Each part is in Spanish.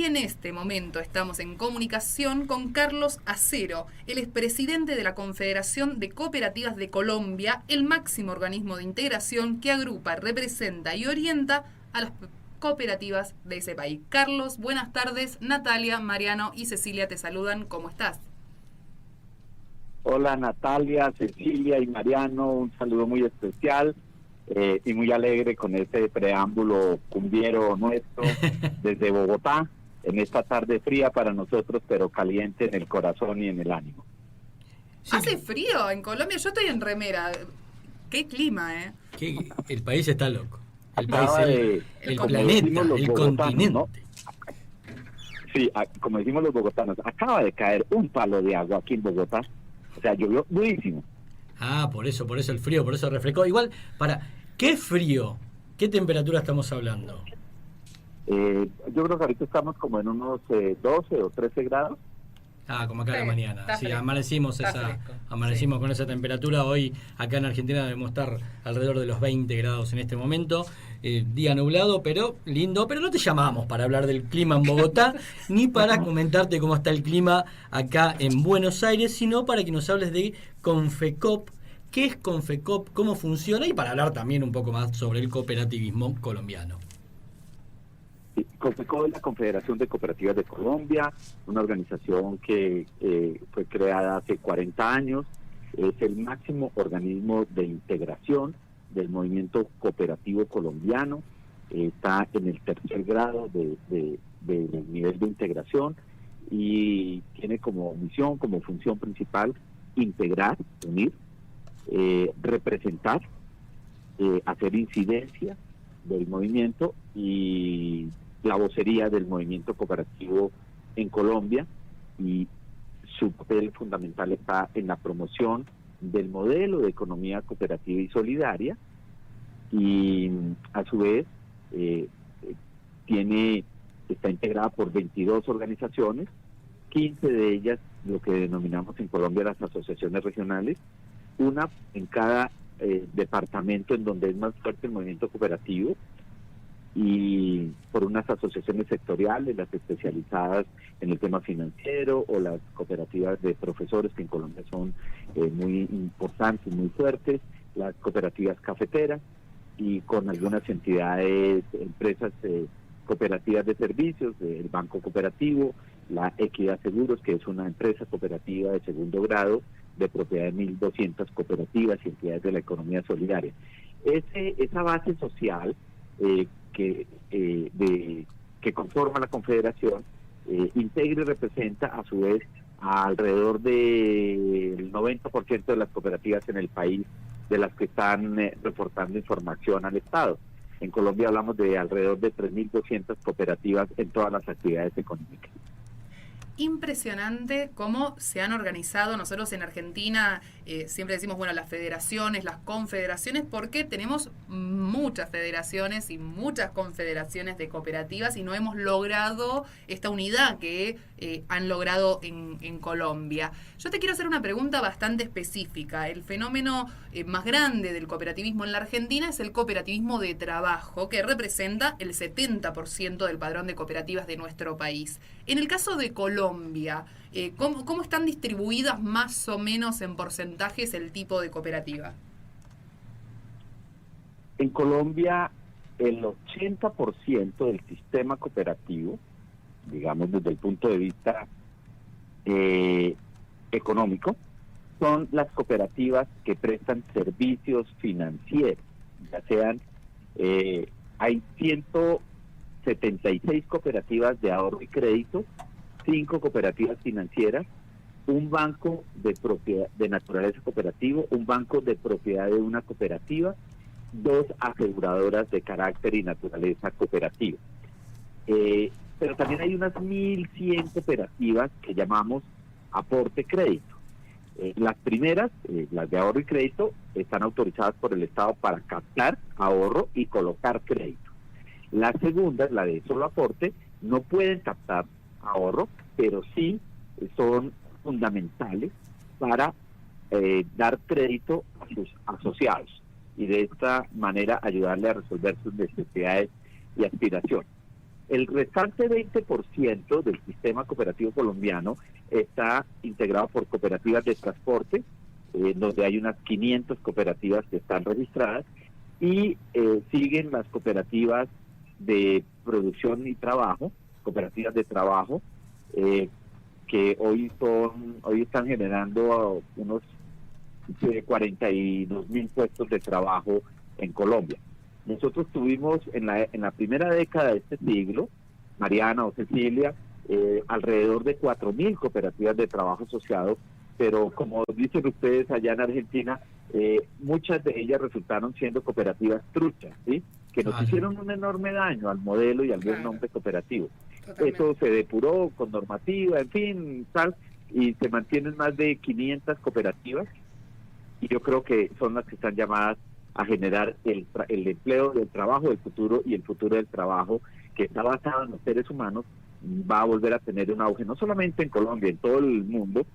en este momento estamos en comunicación con Carlos Acero. Él es presidente de la Confederación de Cooperativas de Colombia, el máximo organismo de integración que agrupa, representa y orienta a las cooperativas de ese país. Carlos, buenas tardes. Natalia, Mariano y Cecilia te saludan. ¿Cómo estás? Hola Natalia, Cecilia y Mariano, un saludo muy especial y muy alegre con este preámbulo cumbiero nuestro desde Bogotá, en esta tarde fría para nosotros, pero caliente en el corazón y en el ánimo. Sí. Hace frío en Colombia, yo estoy en remera. Qué clima, ¿eh? El país está loco. El Acaba país, el planeta, el continente. ¿No? Sí, como decimos los bogotanos, acaba de caer un palo de agua aquí en Bogotá. O sea, llovió durísimo. Ah, por eso el frío, por eso refrescó. Igual, ¿qué frío? ¿Qué temperatura estamos hablando? Yo creo que ahorita estamos como en unos 12 o 13 grados. Ah, como acá en la mañana. Sí, amanecimos sí, con esa temperatura. Hoy acá en Argentina debemos estar alrededor de los 20 grados en este momento. Día nublado, pero lindo. Pero no te llamamos para hablar del clima en Bogotá, ni para comentarte cómo está el clima acá en Buenos Aires, sino para que nos hables de Confecop. ¿Qué es Confecop? ¿Cómo funciona? Y para hablar también un poco más sobre el cooperativismo colombiano. Confecop es la Confederación de Cooperativas de Colombia, una organización que fue creada hace 40 años, es el máximo organismo de integración del movimiento cooperativo colombiano, está en el tercer grado del nivel de integración y tiene como misión, como función principal, integrar, unir, representar, hacer incidencia del movimiento y la vocería del movimiento cooperativo en Colombia, y su papel fundamental está en la promoción del modelo de economía cooperativa y solidaria, y a su vez está integrada por 22 organizaciones, 15 de ellas lo que denominamos en Colombia las asociaciones regionales, una en cada departamento en donde es más fuerte el movimiento cooperativo, y por unas asociaciones sectoriales, las especializadas en el tema financiero, o las cooperativas de profesores, que en Colombia son muy importantes, muy fuertes, las cooperativas cafeteras, y con algunas entidades, empresas cooperativas de servicios, el Banco Cooperativo, la Equidad Seguros, que es una empresa cooperativa de segundo grado de propiedad de 1.200 cooperativas y entidades de la economía solidaria. Esa base social que conforma la Confederación integra y representa a su vez a alrededor del 90% de las cooperativas en el país, de las que están reportando información al Estado. En Colombia hablamos de alrededor de 3.200 cooperativas en todas las actividades económicas. Impresionante cómo se han organizado. Nosotros en Argentina siempre decimos, bueno, las federaciones, las confederaciones, porque tenemos muchas federaciones y muchas confederaciones de cooperativas y no hemos logrado esta unidad que han logrado en Colombia. Yo te quiero hacer una pregunta bastante específica. El fenómeno más grande del cooperativismo en la Argentina es el cooperativismo de trabajo, que representa el 70% del padrón de cooperativas de nuestro país. En el caso de Colombia, ¿cómo están distribuidas más o menos en porcentajes el tipo de cooperativa? En Colombia, el 80% del sistema cooperativo, digamos desde el punto de vista económico, son las cooperativas que prestan servicios financieros, ya sean, hay 176 cooperativas de ahorro y crédito, 5 cooperativas financieras, un banco de propiedad de naturaleza cooperativo, un banco de propiedad de una cooperativa, 2 aseguradoras de carácter y naturaleza cooperativa. Pero también hay unas 1.100 cooperativas que llamamos aporte crédito. Las primeras, las de ahorro y crédito, están autorizadas por el Estado para captar ahorro y colocar crédito. Las segundas, la de solo aporte, no pueden captar ahorro, pero sí son fundamentales para dar crédito a sus asociados y de esta manera ayudarle a resolver sus necesidades y aspiraciones. El restante 20% del sistema cooperativo colombiano está integrado por cooperativas de transporte, donde hay unas 500 cooperativas que están registradas, y siguen las cooperativas de producción y trabajo, cooperativas de trabajo, que hoy están generando unos 42.000 puestos de trabajo en Colombia. Nosotros tuvimos en la primera década de este siglo, Mariana o Cecilia, alrededor de 4.000 cooperativas de trabajo asociado, pero como dicen ustedes allá en Argentina, muchas de ellas resultaron siendo cooperativas truchas, ¿sí? Que nos hicieron un enorme daño al modelo y al buen nombre cooperativo. Totalmente. Eso se depuró con normativa, en fin, tal, y se mantienen más de 500 cooperativas, y yo creo que son las que están llamadas a generar el empleo del trabajo del futuro, y el futuro del trabajo, que está basado en los seres humanos, va a volver a tener un auge, no solamente en Colombia, en todo el mundo,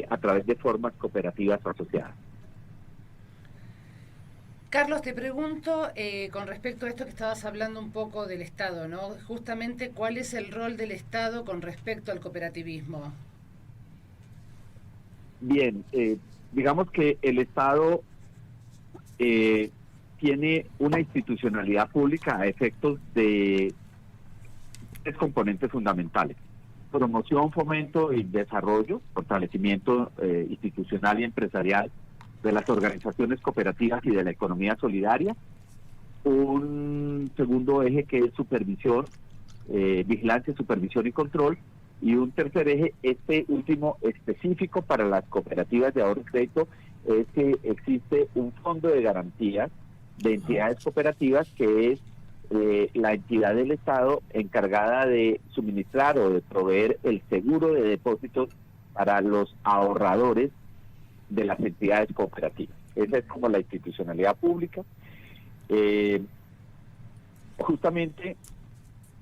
a través de formas cooperativas asociadas. Carlos, te pregunto con respecto a esto que estabas hablando un poco del Estado, ¿no? Justamente, ¿cuál es el rol del Estado con respecto al cooperativismo? Bien, digamos que el Estado tiene una institucionalidad pública a efectos de tres componentes fundamentales: promoción, fomento y desarrollo, fortalecimiento institucional y empresarial de las organizaciones cooperativas y de la economía solidaria. Un segundo eje que es supervisión, vigilancia, supervisión y control. Y un tercer eje, este último específico para las cooperativas de ahorro y crédito, es que existe un fondo de garantía de entidades cooperativas, que es la entidad del Estado encargada de suministrar o de proveer el seguro de depósitos para los ahorradores de las entidades cooperativas. Esa es como la institucionalidad pública. Justamente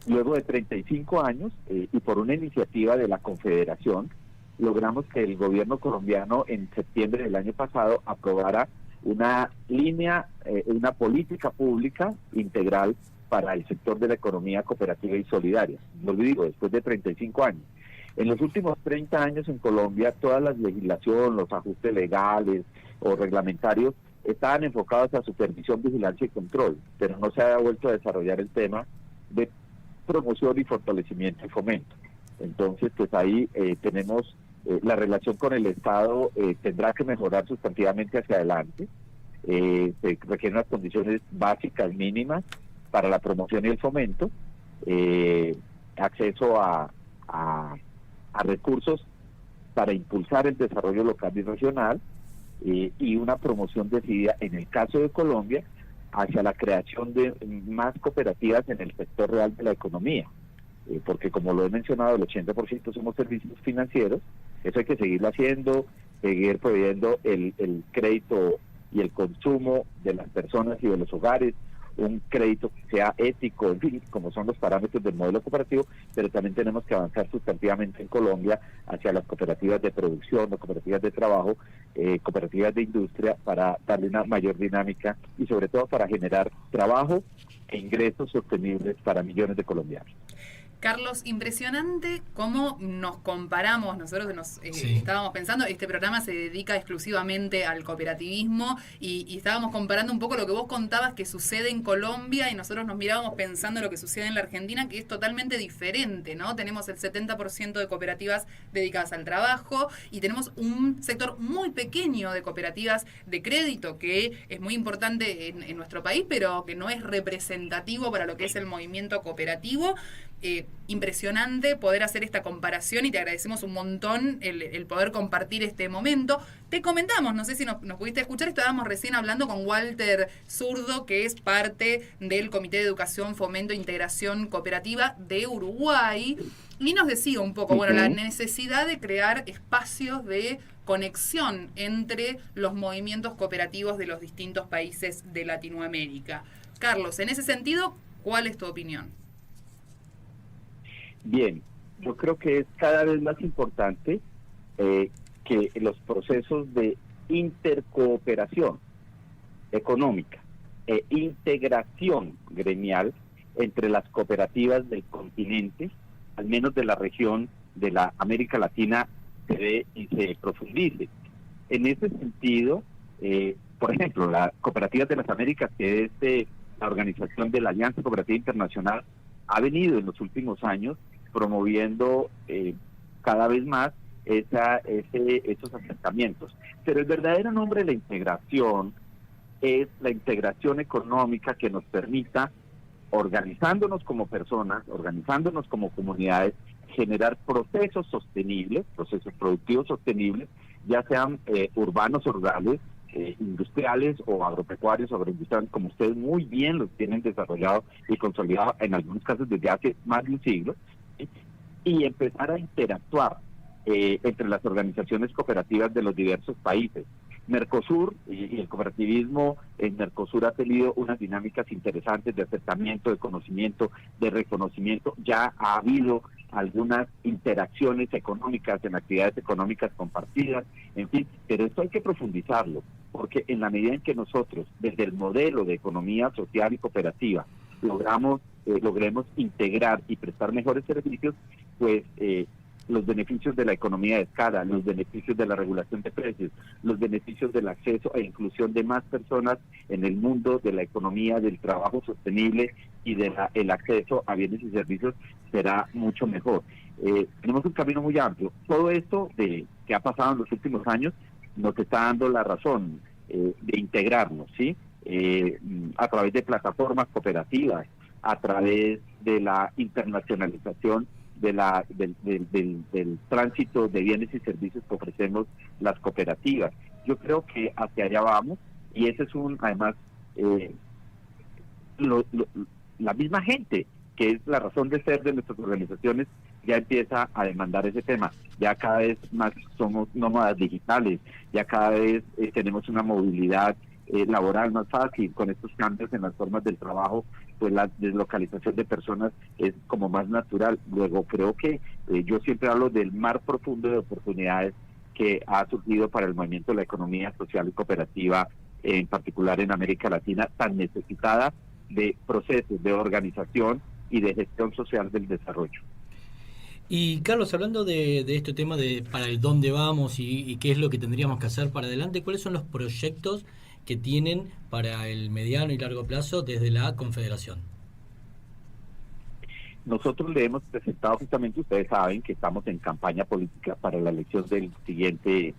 luego de 35 años y por una iniciativa de la Confederación, logramos que el gobierno colombiano en septiembre del año pasado aprobara una línea, una política pública integral para el sector de la economía cooperativa y solidaria. No lo digo, después de 35 años. En los últimos 30 años en Colombia, toda la legislación, los ajustes legales o reglamentarios estaban enfocados a supervisión, vigilancia y control, pero no se ha vuelto a desarrollar el tema de promoción y fortalecimiento y fomento. Entonces, pues ahí tenemos la relación con el Estado, tendrá que mejorar sustantivamente hacia adelante. Se requieren unas condiciones básicas mínimas para la promoción y el fomento, acceso a recursos para impulsar el desarrollo local y regional, y una promoción decidida, en el caso de Colombia, hacia la creación de más cooperativas en el sector real de la economía, porque como lo he mencionado, el 80% somos servicios financieros. Eso hay que seguirlo haciendo, seguir proveyendo el crédito y el consumo de las personas y de los hogares, un crédito que sea ético, en fin, como son los parámetros del modelo cooperativo, pero también tenemos que avanzar sustantivamente en Colombia hacia las cooperativas de producción, las cooperativas de trabajo, cooperativas de industria, para darle una mayor dinámica y sobre todo para generar trabajo e ingresos sostenibles para millones de colombianos. Carlos, impresionante cómo nos comparamos. Nosotros estábamos pensando, este programa se dedica exclusivamente al cooperativismo y estábamos comparando un poco lo que vos contabas que sucede en Colombia, y nosotros nos mirábamos pensando lo que sucede en la Argentina, que es totalmente diferente, ¿no? Tenemos el 70% de cooperativas dedicadas al trabajo y tenemos un sector muy pequeño de cooperativas de crédito, que es muy importante en nuestro país, pero que no es representativo para lo que es el movimiento cooperativo. Impresionante poder hacer esta comparación, y te agradecemos un montón el poder compartir este momento. Te comentamos, no sé si nos pudiste escuchar, estábamos recién hablando con Walter Zurdo, que es parte del Comité de Educación, Fomento e Integración Cooperativa de Uruguay, y nos decía un poco, bueno, la necesidad de crear espacios de conexión entre los movimientos cooperativos de los distintos países de Latinoamérica. Carlos, en ese sentido, ¿cuál es tu opinión? Bien, yo creo que es cada vez más importante que los procesos de intercooperación económica e integración gremial entre las cooperativas del continente, al menos de la región de la América Latina, se dé y se profundice. En ese sentido, por ejemplo, la Cooperativas de las Américas, que es la organización de la Alianza Cooperativa Internacional, ha venido en los últimos años promoviendo cada vez más esos acercamientos. Pero el verdadero nombre de la integración es la integración económica que nos permita, organizándonos como personas, organizándonos como comunidades, generar procesos sostenibles, procesos productivos sostenibles, ya sean urbanos o rurales, industriales o agropecuarios o agroindustriales, como ustedes muy bien los tienen desarrollado y consolidado en algunos casos desde hace más de un siglo, ¿sí? Y empezar a interactuar entre las organizaciones cooperativas de los diversos países. Mercosur y el cooperativismo en Mercosur ha tenido unas dinámicas interesantes de acercamiento, de conocimiento, de reconocimiento. Ya ha habido algunas interacciones económicas en actividades económicas compartidas, en fin, pero esto hay que profundizarlo, porque en la medida en que nosotros, desde el modelo de economía social y cooperativa, logremos integrar y prestar mejores servicios, pues los beneficios de la economía de escala, los beneficios de la regulación de precios, los beneficios del acceso e inclusión de más personas en el mundo de la economía, del trabajo sostenible y el acceso a bienes y servicios será mucho mejor. Tenemos un camino muy amplio. Todo esto que ha pasado en los últimos años nos está dando la razón de integrarnos, ¿sí? A través de plataformas cooperativas, a través de la internacionalización del tránsito de bienes y servicios que ofrecemos las cooperativas. Yo creo que hacia allá vamos, y ese es además la misma gente, que es la razón de ser de nuestras organizaciones, ya empieza a demandar ese tema. Ya cada vez más somos nómadas digitales, ya cada vez tenemos una movilidad laboral más fácil. Con estos cambios en las formas del trabajo, pues la deslocalización de personas es como más natural. Luego creo que yo siempre hablo del mar profundo de oportunidades que ha surgido para el movimiento de la economía social y cooperativa, en particular en América Latina, tan necesitada de procesos de organización y de gestión social del desarrollo. Y Carlos, hablando de este tema de para el dónde vamos y qué es lo que tendríamos que hacer para adelante, ¿cuáles son los proyectos que tienen para el mediano y largo plazo desde la Confederación? Nosotros le hemos presentado, justamente ustedes saben que estamos en campaña política para la elección del siguiente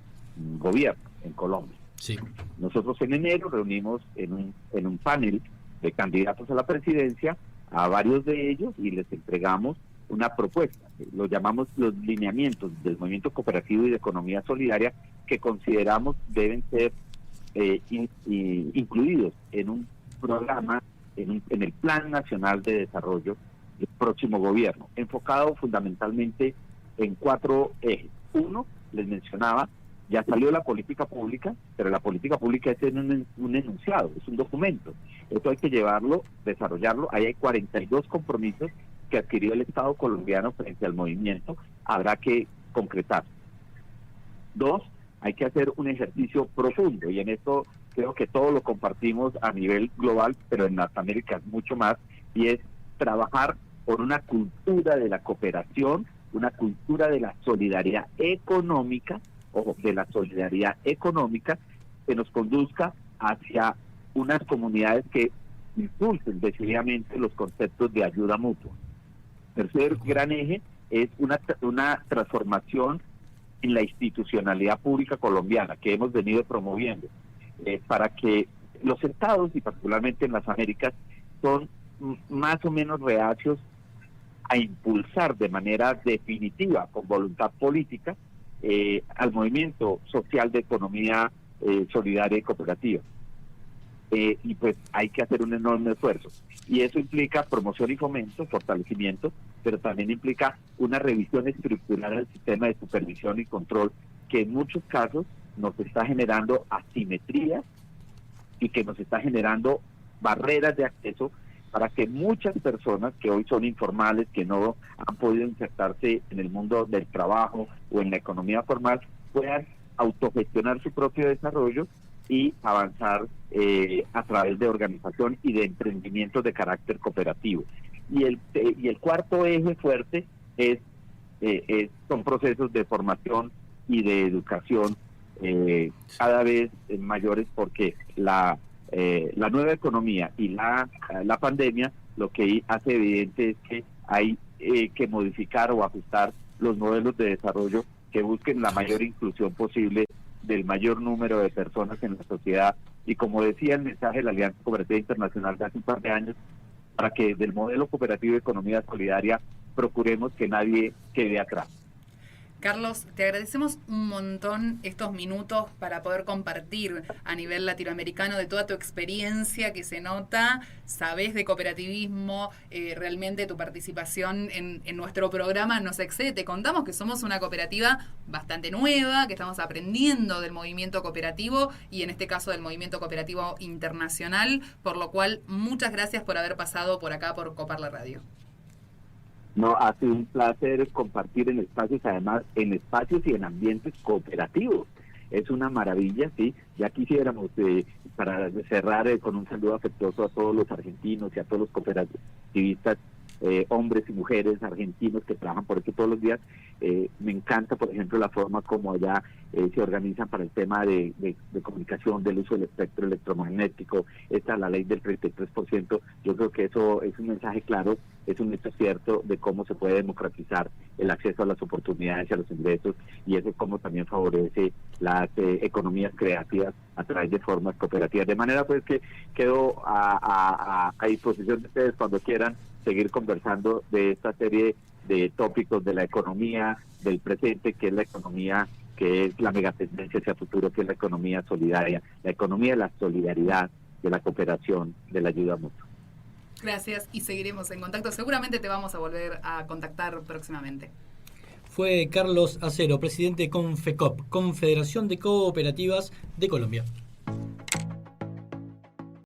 gobierno en Colombia. Sí. Nosotros en enero reunimos en un panel de candidatos a la presidencia a varios de ellos y les entregamos una propuesta, lo llamamos los lineamientos del movimiento cooperativo y de economía solidaria, que consideramos deben ser incluidos en un programa, en el Plan Nacional de Desarrollo del próximo gobierno, enfocado fundamentalmente en 4 ejes. Uno, les mencionaba, ya salió la política pública, pero la política pública es un enunciado, es un documento. Esto hay que llevarlo, desarrollarlo. Ahí hay 42 compromisos que adquirió el Estado colombiano frente al movimiento, habrá que concretar. 2, hay que hacer un ejercicio profundo, y en esto creo que todo lo compartimos a nivel global, pero en Norteamérica es mucho más, y es trabajar por una cultura de la cooperación, una cultura de la solidaridad económica, ojo, de la solidaridad económica, que nos conduzca hacia unas comunidades que impulsen decididamente los conceptos de ayuda mutua. Tercer gran eje es una transformación en la institucionalidad pública colombiana que hemos venido promoviendo, para que los estados, y particularmente en las Américas, son más o menos reacios a impulsar de manera definitiva, con voluntad política, al movimiento social de economía solidaria y cooperativa. Y pues hay que hacer un enorme esfuerzo. Y eso implica promoción y fomento, fortalecimiento, pero también implica una revisión estructural del sistema de supervisión y control, que en muchos casos nos está generando asimetrías y que nos está generando barreras de acceso para que muchas personas que hoy son informales, que no han podido insertarse en el mundo del trabajo o en la economía formal, puedan autogestionar su propio desarrollo y avanzar a través de organización y de emprendimientos de carácter cooperativo. Y el cuarto eje fuerte son procesos de formación y de educación cada vez mayores, porque la nueva economía y la pandemia lo que hace evidente es que hay que modificar o ajustar los modelos de desarrollo que busquen la mayor inclusión posible del mayor número de personas en la sociedad. Y como decía el mensaje de la Alianza Cooperativa Internacional de hace un par de años, para que del modelo cooperativo de economía solidaria procuremos que nadie quede atrás. Carlos, te agradecemos un montón estos minutos para poder compartir a nivel latinoamericano de toda tu experiencia que se nota, sabés de cooperativismo, realmente tu participación en nuestro programa nos excede. Te contamos que somos una cooperativa bastante nueva, que estamos aprendiendo del movimiento cooperativo y en este caso del movimiento cooperativo internacional, por lo cual muchas gracias por haber pasado por acá por Copar la Radio. No, ha sido un placer compartir en espacios, además en espacios y en ambientes cooperativos. Es una maravilla, sí. Ya quisiéramos, para cerrar con un saludo afectuoso a todos los argentinos y a todos los cooperativistas, hombres y mujeres argentinos que trabajan por esto todos los días. Me encanta, por ejemplo, la forma como allá se organizan para el tema de comunicación, del uso del espectro electromagnético. Esta la ley del 33%. Yo creo que eso es un mensaje claro, es un hecho cierto de cómo se puede democratizar el acceso a las oportunidades y a los ingresos, y eso es como también favorece las economías creativas a través de formas cooperativas. De manera pues que quedo a disposición de ustedes cuando quieran seguir conversando de esta serie de tópicos de la economía del presente, que es la economía que es la megatendencia hacia futuro, que es la economía solidaria, la economía de la solidaridad, de la cooperación, de la ayuda mutua. Gracias y seguiremos en contacto. Seguramente te vamos a volver a contactar próximamente. Fue Carlos Acero, presidente de Confecop, Confederación de Cooperativas de Colombia.